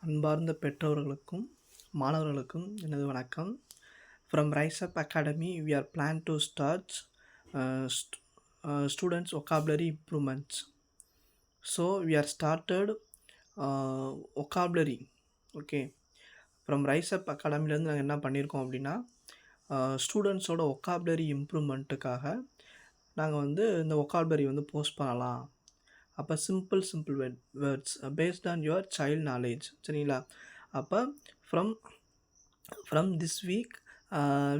அன்பார்ந்த பெற்றோர்களுக்கும் மாணவர்களுக்கும் எனது வணக்கம். From Rise up academy we are plan to start students vocabulary improvements. So we are started vocabulary. Okay, from Rise Up அகாடமிலேருந்து நாங்கள் என்ன பண்ணியிருக்கோம் அப்படின்னா, ஸ்டூடெண்ட்ஸோட ஒக்காபுலரி இம்ப்ரூவ்மெண்ட்டுக்காக நாங்கள் இந்த ஒக்காபுலரி போஸ்ட் பண்ணலாம். அப்போ simple words based on your child knowledge, சரிங்களா? அப்போ from this week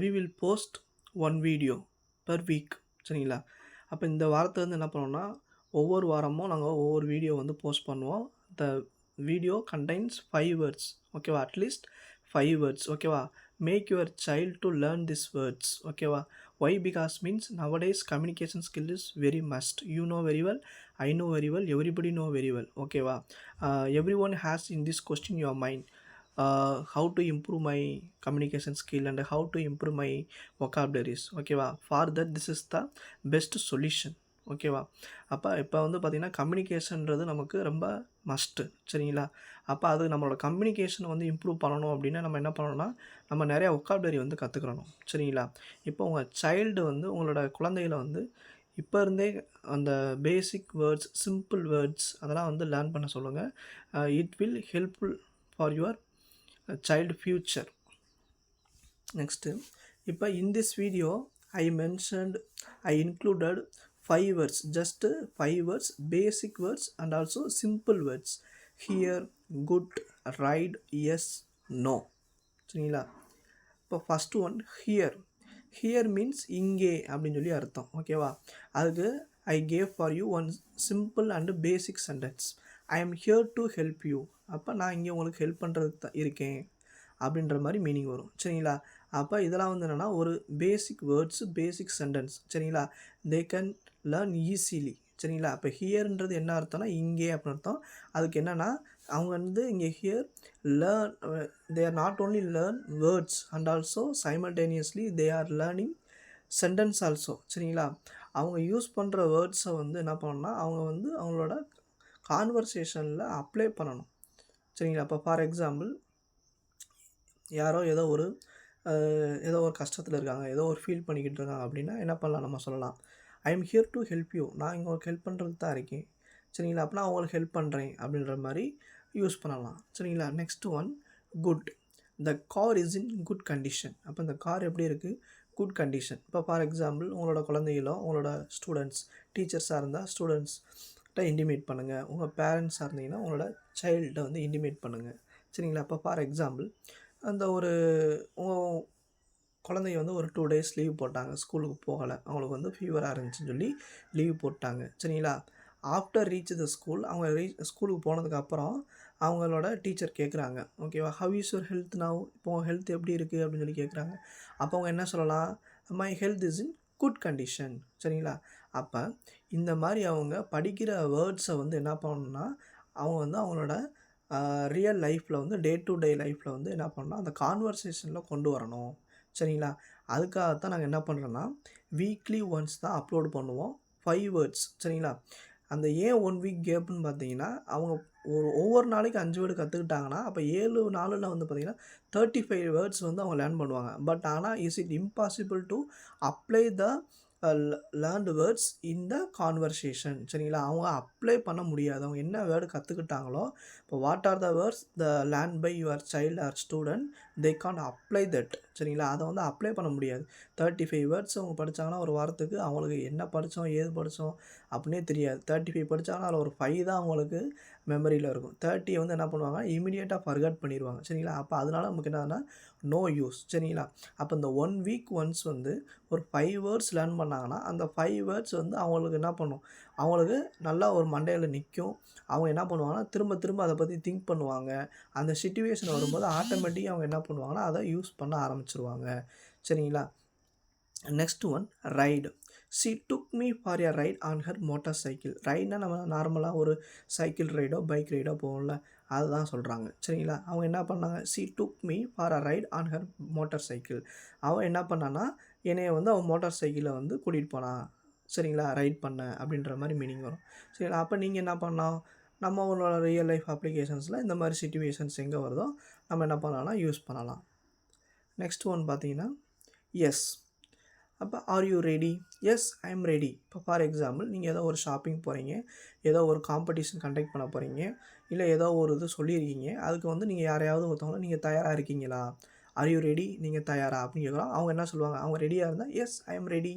we will post 1 video per week, சரிங்களா? அப்போ இந்த வாரத்தை என்ன பண்ணோம்னா, ஒவ்வொரு வாரமும் நாங்கள் ஒவ்வொரு வீடியோ போஸ்ட் பண்ணுவோம். த வீடியோ கண்டைன்ஸ் 5 வேர்ட்ஸ், ஓகேவா? அட்லீஸ்ட் 5 வேர்ட்ஸ், ஓகேவா? Make your child to learn this words, ஓகேவா? Why? Because means nowadays communication skill is very must. You know very well, I know very well, everybody know very well, okay va? Everyone has in this question your mind, how to improve my communication skill and how to improve my vocabularies, okay va? For that this is the best solution, ஓகேவா? அப்போ இப்போ பார்த்திங்கன்னா கம்யூனிகேஷன்றது நமக்கு ரொம்ப must, சரிங்களா? அப்போ அது நம்மளோட கம்யூனிகேஷனை இம்ப்ரூவ் பண்ணணும் அப்படின்னா நம்ம என்ன பண்ணணும்னா, நம்ம நிறையா ஒக்காபுலரி கற்றுக்கிறணும், சரிங்களா? இப்போ உங்கள் சைல்டு உங்களோட குழந்தைகளை இப்போ இருந்தே அந்த பேசிக் வேர்ட்ஸ், சிம்பிள் வேர்ட்ஸ் அதெல்லாம் லேர்ன் பண்ண சொல்லுங்கள். It will helpful for your child future. Next, இப்போ in this video I included 5 words, just 5 words, basic words and also simple words. Here, good, right, yes, no, சரிங்களா? இப்போ first one here means இங்கே அப்படின்னு சொல்லி அர்த்தம், ஓகேவா? அதுக்கு I gave for you one simple and basic sentence. I am here to help you. அப்போ நான் இங்கே உங்களுக்கு ஹெல்ப் பண்ணுறதுக்கு தான் இருக்கேன் அப்படின்ற மாதிரி மீனிங் வரும், சரிங்களா? அப்போ இதெல்லாம் என்னென்னா ஒரு பேசிக் வேர்ட்ஸு, பேசிக் சென்டென்ஸ், சரிங்களா? தே கேன் லேர்ன் ஈஸிலி, சரிங்களா? அப்போ ஹியர்ன்றது என்ன அர்த்தம்னா இங்கே அப்படின்னு அர்த்தம். அதுக்கு என்னென்னா அவங்க இங்கே here learn, they are not only learn words and also simultaneously they are learning sentence also, சரிங்களா? அவங்க யூஸ் பண்ணுற வேர்ட்ஸை என்ன பண்ணணும்னா அவங்க அவங்களோட கான்வர்சேஷனில் அப்ளை பண்ணணும், சரிங்களா? இப்போ ஃபார் எக்ஸாம்பிள், யாரோ ஏதோ ஒரு கஷ்டத்தில் இருக்காங்க, ஏதோ ஒரு ஃபீல் பண்ணிக்கிட்டு இருக்காங்க அப்படின்னா என்ன பண்ணலாம், நம்ம சொல்லலாம் I am here to help you. நான் இங்கே உங்களுக்கு ஹெல்ப் பண்ணுறதுக்கு தான் இருக்கேன், சரிங்களா? அப்போ நான் அவங்களுக்கு ஹெல்ப் பண்ணுறேன் அப்படின்ற மாதிரி யூஸ் பண்ணலாம், சரிங்களா? Next one good. The car is in good condition. அப்போ இந்த கார் எப்படி இருக்குது, குட் கண்டிஷன். இப்போ ஃபார் எக்ஸாம்பிள், உங்களோட குழந்தைகளோ உங்களோட ஸ்டூடெண்ட்ஸ், டீச்சர்ஸாக இருந்தால் ஸ்டூடெண்ட்ஸ்கிட்ட இன்டிமேட் பண்ணுங்கள். உங்கள் பேரண்ட்ஸாக இருந்தீங்கன்னா உங்களோட சைல்டை இன்டிமேட் பண்ணுங்கள், சரிங்களா? இப்போ ஃபார் எக்ஸாம்பிள், அந்த ஒரு உங்கள் குழந்தைங்க ஒரு 2 days லீவ் போட்டாங்க, ஸ்கூலுக்கு போகலை, அவங்களுக்கு ஃபீவராக இருந்துச்சுன்னு சொல்லி லீவ் போட்டாங்க, சரிங்களா? ஆஃப்டர் ரீச் த ஸ்கூல், அவங்க ஸ்கூலுக்கு போனதுக்கப்புறம் அவங்களோட டீச்சர் கேட்குறாங்க, ஓகேவா? How is your health now? இப்போ ஹெல்த் எப்படி இருக்குது அப்படின்னு சொல்லி கேட்குறாங்க. அப்போ அவங்க என்ன சொல்லலாம், my health is in good condition, சரிங்களா? அப்போ இந்த மாதிரி அவங்க படிக்கிற வேர்ட்ஸை என்ன பண்ணணும்னா அவங்க அவங்களோட ரியல் லைஃப்பில் டே டு டே லைஃப்பில் என்ன பண்ணணும்னா அந்த கான்வர்சேஷனில் கொண்டு வரணும், சரிங்களா? அதுக்காகத்தான் நாங்கள் என்ன பண்ணுறோன்னா வீக்லி ஒன்ஸ் தான் அப்லோட் பண்ணுவோம் 5 வேர்ட்ஸ், சரிங்களா? அந்த ஏன் 1 வீக் கேப்புன்னு பார்த்தீங்கன்னா, அவங்க ஒவ்வொரு நாளைக்கு 5 வேர்டு கற்றுக்கிட்டாங்கன்னா அப்போ 7 நாளில் பார்த்தீங்கன்னா 35 வேர்ட்ஸ் அவங்க லேர்ன் பண்ணுவாங்க. பட் ஆனால் is it impossible to apply the learned words in the conversation, சரிங்களா? அவங்க அப்ளை பண்ண முடியாது. அவங்க என்ன வேர்டு கற்றுக்கிட்டாங்களோ, இப்போ what are the words the learn by your child or student, they can't apply that, சரிங்களா? அதை அப்ளை பண்ண முடியாது. 35 வேர்ட்ஸ் அவங்க படித்தாங்கன்னா ஒரு வாரத்துக்கு அவங்களுக்கு என்ன படித்தோம் ஏது படித்தோம் அப்படின்னே தெரியாது. 35 படித்தாங்கன்னா அதில் ஒரு 5 தான் அவங்களுக்கு மெமரியில் இருக்கும். 30 என்ன பண்ணுவாங்க, இமீடியட்டாக ஃபர்கட் பண்ணிடுவாங்க, சரிங்களா? அப்போ அதனால நமக்கு என்னன்னா நோ யூஸ், சரிங்களா? அப்போ இந்த 1 வீக் ஒன்ஸ் ஒரு 5 வேர்ட்ஸ் லேர்ன் பண்ணாங்கன்னா அந்த 5 வேர்ட்ஸ் அவங்களுக்கு என்ன பண்ணும், அவங்களுக்கு நல்லா ஒரு மண்டையில் நிற்கும். அவங்க என்ன பண்ணுவாங்கன்னா திரும்ப திரும்ப அதை பற்றி திங்க் பண்ணுவாங்க. அந்த சிச்சுவேஷன் வரும்போது ஆட்டோமேட்டிக்காக அவங்க என்ன பண்ணுவாங்கன்னா அதை யூஸ் பண்ண ஆரம்பிச்சிருவாங்க, சரிங்களா? Next one ride. She took me for a ride on her motorcycle. ரைட்னா நம்ம நார்மலாக ஒரு சைக்கிள் ரைடோ பைக் ரைடோ போவோம்ல, அதுதான் சொல்கிறாங்க, சரிங்களா? அவங்க என்ன பண்ணாங்க, she took me for a right on her motor cycle. அவன் என்ன பண்ணான்னா என்னைய அவன் மோட்டார் சைக்கிளை கூட்டிகிட்டு போனான், சரிங்களா? ரைட் பண்ண அப்படின்ற மாதிரி மீனிங் வரும், சரிங்களா? அப்போ நீங்கள் என்ன பண்ணலாம், நம்மளோட ரியல் லைஃப் அப்ளிகேஷன்ஸில் இந்த மாதிரி சிச்சுவேஷன்ஸ் எங்கே வருதோ நம்ம என்ன பண்ணலாம்னா யூஸ் பண்ணலாம். நெக்ஸ்ட் ஒன் பார்த்தீங்கன்னா எஸ். அப்போ are you ready? Yes I am ready. இப்போ ஃபார் எக்ஸாம்பிள் நீங்கள் ஏதோ ஒரு ஷாப்பிங் போகிறீங்க, ஏதோ ஒரு காம்படிஷன் கண்டக்ட் பண்ண போகிறீங்க, இல்லை ஏதோ ஒரு இது சொல்லியிருக்கீங்க, அதுக்கு வந்து நீங்கள் யாரையாவது ஒருத்தவங்க நீங்கள் தயாராக இருக்கீங்களா, ஆர் யூ ரெடி, நீங்கள் தயாரா அப்படின்னு கேட்குறோம். அவங்க என்ன சொல்லுவாங்க, அவங்க ரெடியாக இருந்தால் எஸ் ஐ எம் ரெடி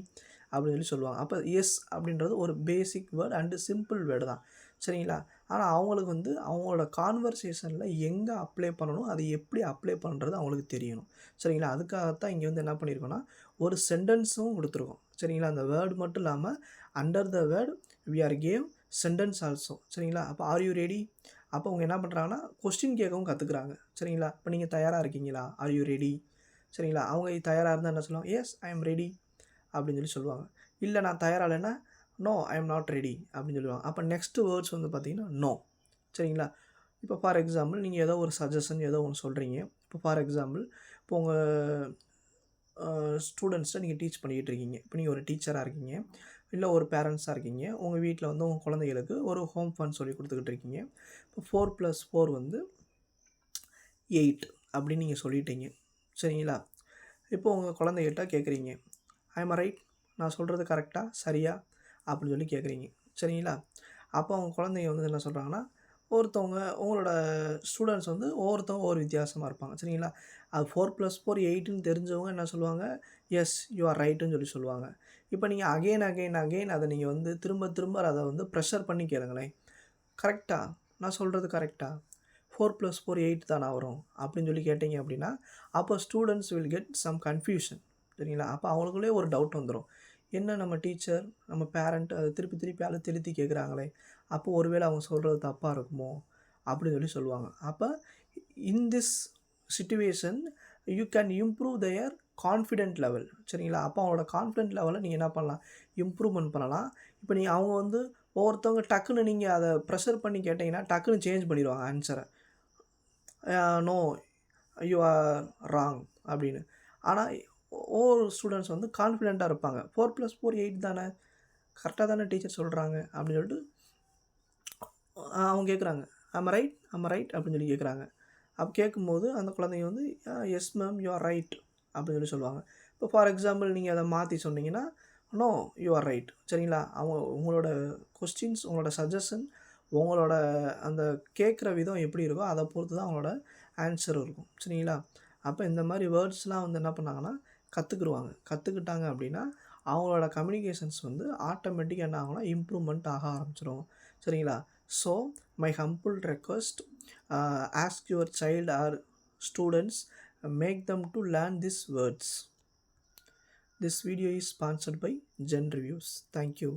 அப்படின்னு சொல்லி சொல்லுவாங்க. அப்போ எஸ் அப்படின்றது ஒரு பேசிக் வேர்டு அண்டு சிம்பிள் வேர்டு தான், சரிங்களா. ஆனால் அவங்களுக்கு வந்து அவங்களோட கான்வர்சேஷனில் எங்கே அப்ளை பண்ணணும், அதை எப்படி அப்ளை பண்ணுறது அவங்களுக்கு தெரியணும், சரிங்களா. அதுக்காகத்தான் இங்கே வந்து என்ன பண்ணியிருக்கோன்னா ஒரு சென்டென்ஸும் கொடுத்துருக்கோம், சரிங்களா. அந்த வேர்டு மட்டும் இல்லாமல் under the word we are gave sentence also, சரிங்களா. அப்போ ஆர் யூ ரெடி, அப்போ அவங்க என்ன பண்ணுறாங்கன்னா கொஸ்டின் கேட்கவும் கற்றுக்குறாங்க, சரிங்களா. இப்போ நீங்கள் தயாராக இருக்கீங்களா, ஆர் யூ ரெடி, சரிங்களா. அவங்க தயாராக இருந்தால் என்ன சொல்லுவாங்க, எஸ் ஐ எம் ரெடி அப்படின்னு சொல்லி சொல்லுவாங்க. இல்லை நான் தயாராக இல்லைன்னா no I am not ready அப்படின்னு சொல்லுவாங்க. அப்போ நெக்ஸ்ட்டு வேர்ட்ஸ் வந்து பார்த்திங்கன்னா நோ, சரிங்களா. இப்போ ஃபார் எக்ஸாம்பிள் நீங்கள் ஏதோ ஒரு சஜஷன் ஏதோ ஒன்று சொல்கிறீங்க. இப்போ ஃபார் எக்ஸாம்பிள் இப்போ உங்கள் ஸ்டூடெண்ட்ஸை நீங்கள் டீச் பண்ணிக்கிட்டு இருக்கீங்க. இப்போ நீங்கள் ஒரு டீச்சராக இருக்கீங்க, இல்லை ஒரு பேரண்ட்ஸாக இருக்கீங்க. உங்கள் வீட்டில் வந்து உங்கள் குழந்தைகளுக்கு ஒரு ஹோம் ஃபன் சொல்லி கொடுத்துக்கிட்டு இருக்கீங்க. இப்போ 4+4 வந்து 8 அப்படின்னு நீங்கள் சொல்லிட்டீங்க, சரிங்களா. இப்போ உங்கள் குழந்தைகிட்ட கேட்குறீங்க, ஐ எம் ரைட், நான் சொல்கிறது கரெக்டாக சரியா அப்படின்னு சொல்லி கேட்குறீங்க, சரிங்களா. அப்போ அவங்க குழந்தைங்க வந்து என்ன சொல்கிறாங்கன்னா, ஒருத்தவங்க உங்களோட ஸ்டூடெண்ட்ஸ் வந்து ஒவ்வொருத்தவங்க ஒவ்வொரு வித்தியாசமாக இருப்பாங்க, சரிங்களா. அது 4+4 8ன்னு தெரிஞ்சவங்க என்ன சொல்லுவாங்க, எஸ் யூ ஆர் ரைட்டுன்னு சொல்லி சொல்லுவாங்க. இப்போ நீங்கள் அகெயின் அதை நீங்கள் வந்து திரும்ப திரும்ப அதை வந்து ப்ரெஷர் பண்ணி கேளுங்களேன், கரெக்டா நான் சொல்கிறது கரெக்டா, 4+4 8 தானா வரும் அப்படின்னு சொல்லி கேட்டிங்க அப்படின்னா, அப்போ students will get some confusion, சரிங்களா. அப்போ அவங்களுக்குள்ளே ஒரு டவுட் வந்துடும், என்ன நம்ம டீச்சர் நம்ம பேரண்ட் அதை திருப்பி திருப்பி அழுத்தி கேட்குறாங்களே, அப்போ ஒருவேளை அவங்க சொல்கிறது தப்பாக இருக்குமோ அப்படின்னு சொல்லி சொல்லுவாங்க. அப்போ in this situation you can improve their confident level, சரிங்களா. அப்போ அவங்களோட கான்ஃபிடென்ட் லெவலை நீங்கள் என்ன பண்ணலாம், இம்ப்ரூவ்மெண்ட் பண்ணலாம். இப்போ நீங்கள் அவங்க வந்து ஒவ்வொருத்தவங்க டக்குன்னு நீங்கள் அதை ப்ரெஷர் பண்ணி கேட்டிங்கன்னா டக்குன்னு சேஞ்ச் பண்ணிடுவாங்க ஆன்சரை, நோ யூ ஆர் ராங் அப்படின்னு. ஆனால் ஒவ்வொரு ஸ்டூடெண்ட்ஸ் வந்து கான்ஃபிடெண்ட்டாக இருப்பாங்க, 4+4 8 தானே, கரெக்டாக தானே டீச்சர் சொல்கிறாங்க அப்படின்னு சொல்லிட்டு அவங்க கேட்குறாங்க, ஐம் ரைட் அப்படின்னு சொல்லி கேட்குறாங்க. அப்போ கேட்கும்போது அந்த குழந்தைங்க வந்து yes ma'am you are right அப்படின்னு சொல்லி சொல்லுவாங்க. இப்போ ஃபார் எக்ஸாம்பிள் நீங்கள் அதை மாற்றி சொன்னீங்கன்னா நோ யூ ஆர் ரைட், சரிங்களா. அவங்க உங்களோட கொஸ்டின்ஸ், உங்களோட சஜஷன், உங்களோட அந்த கேட்குற விதம் எப்படி இருக்கோ அதை பொறுத்து தான் அவங்களோட ஆன்சர் இருக்கும், சரிங்களா. அப்போ இந்த மாதிரி வேர்ட்ஸ்லாம் வந்து என்ன பண்ணாங்கன்னா கற்றுக்கிட்டாங்க அப்படின்னா அவங்களோட கம்யூனிகேஷன்ஸ் வந்து ஆட்டோமேட்டிக்காக என்ன ஆகும்னா இம்ப்ரூவ்மெண்ட் ஆக ஆரம்பிச்சிடும், சரிங்களா. So my humble request, ask your child or students, make them to learn these words. This video is sponsored by Gen Reviews. Thank you.